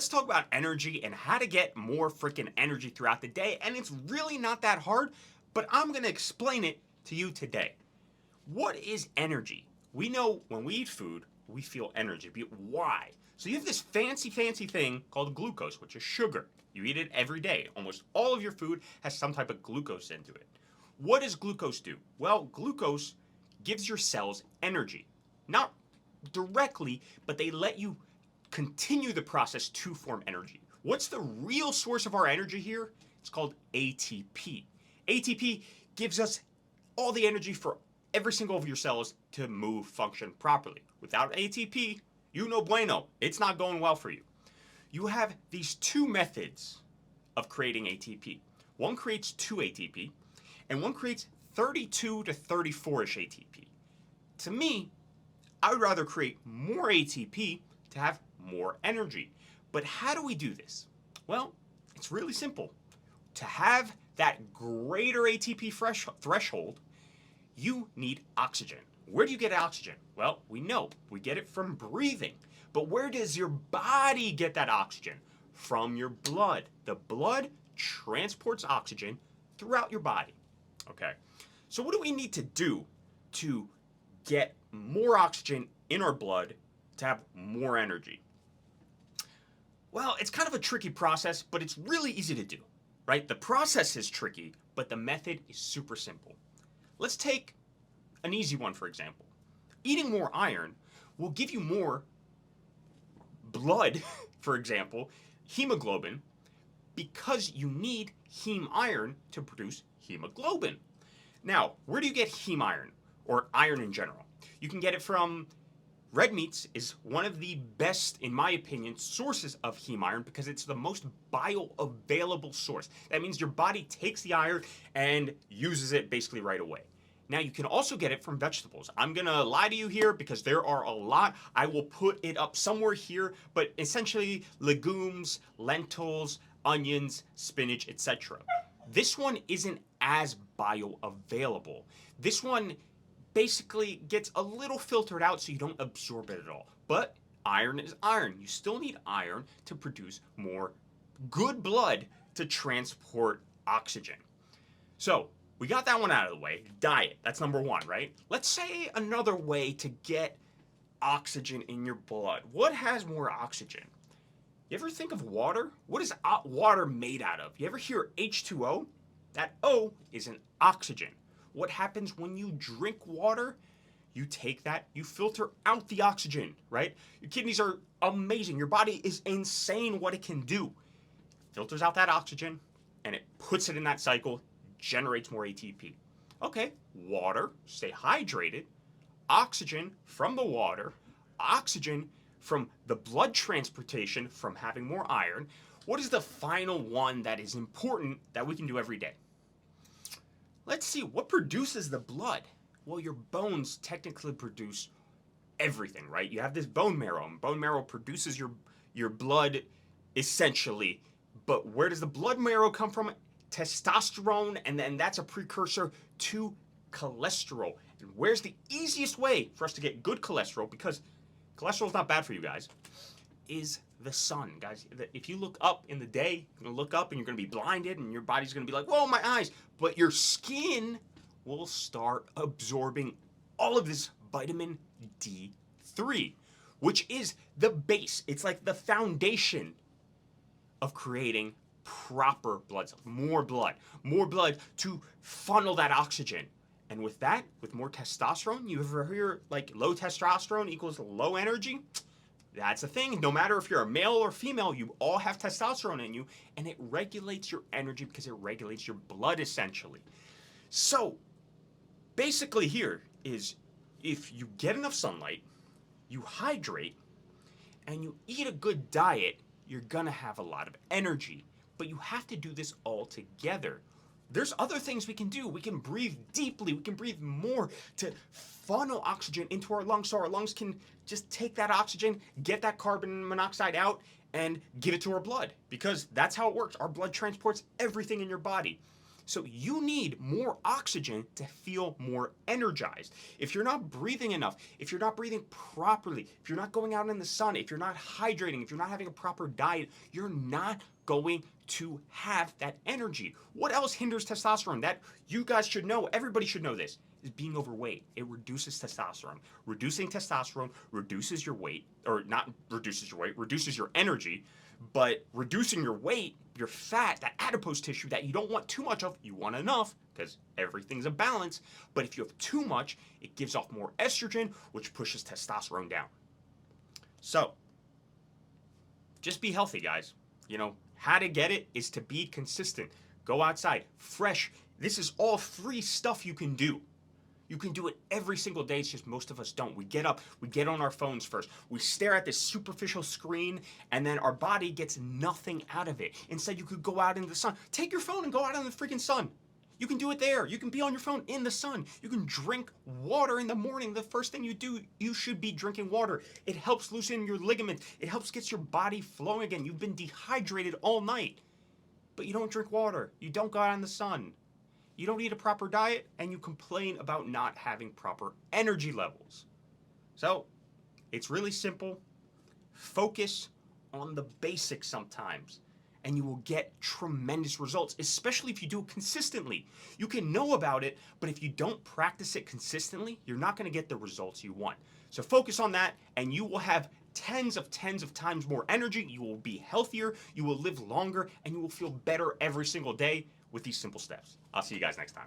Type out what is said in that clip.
let's talk about energy and how to get more freaking energy throughout the day. And it's really not that hard, but I'm going to explain it to you today. What is energy? We know when we eat food, we feel energy. But why? So you have this fancy thing called glucose, which is sugar. You eat it every day. Almost all of your food has some type of glucose into it. What does glucose do? Well, glucose gives your cells energy. Not directly, but they let you continue the process to form energy. What's the real source of our energy here? It's called ATP. ATP gives us all the energy for every single of your cells to move, function properly. Without ATP, you no bueno. It's not going well for you. You have these two methods of creating ATP. One creates 2 ATP, and one creates 32 to 34-ish ATP. To me, I would rather create more ATP to have more energy. But how do we do this? Well, it's really simple. To have that greater ATP threshold, you need oxygen. Where do you get oxygen? Well, we know we get it from breathing. But where does your body get that oxygen? From your blood. The blood transports oxygen throughout your body. Okay, so what do we need to do to get more oxygen in our blood to have more energy? Well, it's kind of a tricky process, but it's really easy to do, right? The process is tricky, but the method is super simple. Let's take an easy one, for example. Eating more iron will give you more blood, for example, hemoglobin, because you need heme iron to produce hemoglobin. Now, where do you get heme iron, or iron in general? You can get it from red meats. Is one of the best, in my opinion, sources of heme iron because it's the most bioavailable source. That means your body takes the iron and uses it basically right away. Now, you can also get it from vegetables. I'm going to lie to you here because there are a lot. I will put it up somewhere here, but essentially legumes, lentils, onions, spinach, etc. This one isn't as bioavailable. This one basically gets a little filtered out so you don't absorb it at all. But iron is iron. You still need iron to produce more good blood to transport oxygen. So we got that one out of the way. Diet, that's number one, right? Let's say another way to get oxygen in your blood. What has more oxygen? You ever think of water? What is water made out of? You ever hear H2O? That O is an oxygen. What happens when you drink water? You take that, you filter out the oxygen, right? Your kidneys are amazing. Your body is insane what it can do. Filters out that oxygen and it puts it in that cycle, generates more ATP. Okay, water, stay hydrated. Oxygen from the water, oxygen from the blood transportation from having more iron. What is the final one that is important that we can do every day? Let's see, what produces the blood? Well, your bones technically produce everything, right? You have this bone marrow, and bone marrow produces your blood essentially. But where does the blood marrow come from? Testosterone, and then that's a precursor to cholesterol. And where's the easiest way for us to get good cholesterol? Because cholesterol is not bad for you guys, is the sun, guys. If you look up in the day, you're gonna look up and you're gonna be blinded and your body's gonna be like, whoa, my eyes. But your skin will start absorbing all of this vitamin D3, which is the base. It's like the foundation of creating proper blood cells, more blood to funnel that oxygen. And with that, with more testosterone, you ever hear like low testosterone equals low energy? That's a thing. No matter if you're a male or female, you all have testosterone in you, and it regulates your energy because it regulates your blood essentially. So basically here is if you get enough sunlight, you hydrate, and you eat a good diet, you're gonna have a lot of energy. But you have to do this all together. There's other things we can do. We can breathe deeply. We can breathe more to funnel oxygen into our lungs so our lungs can just take that oxygen, get that carbon monoxide out, and give it to our blood. Because that's how it works. Our blood transports everything in your body. So you need more oxygen to feel more energized. If you're not breathing enough, if you're not breathing properly, if you're not going out in the sun, if you're not hydrating, if you're not having a proper diet, you're not going to have that energy. What else hinders testosterone? That you guys should know, everybody should know this, is being overweight. It reduces testosterone. Reducing testosterone reduces your weight, or not reduces your weight, reduces your energy, but reducing your weight, your fat, that adipose tissue that you don't want too much of, you want enough, because everything's a balance. But if you have too much, it gives off more estrogen, which pushes testosterone down. So, just be healthy, guys. You know, how to get it is to be consistent. Go outside, fresh. This is all free stuff you can do. You can do it every single day. It's just most of us don't. We get up, we get on our phones first. We stare at this superficial screen, and then our body gets nothing out of it. Instead, you could go out in the sun. Take your phone and go out in the freaking sun. You can do it there. You can be on your phone in the sun. You can drink water in the morning. The first thing you do, you should be drinking water. It helps loosen your ligaments. It helps get your body flowing again. You've been dehydrated all night, but you don't drink water. You don't go out in the sun. You don't eat a proper diet, and you complain about not having proper energy levels. So, it's really simple. Focus on the basics sometimes, and you will get tremendous results, especially if you do it consistently. You can know about it, but if you don't practice it consistently, you're not going to get the results you want. So focus on that, and you will have tens of times more energy. You will be healthier, you will live longer, and you will feel better every single day with these simple steps. I'll see you guys next time.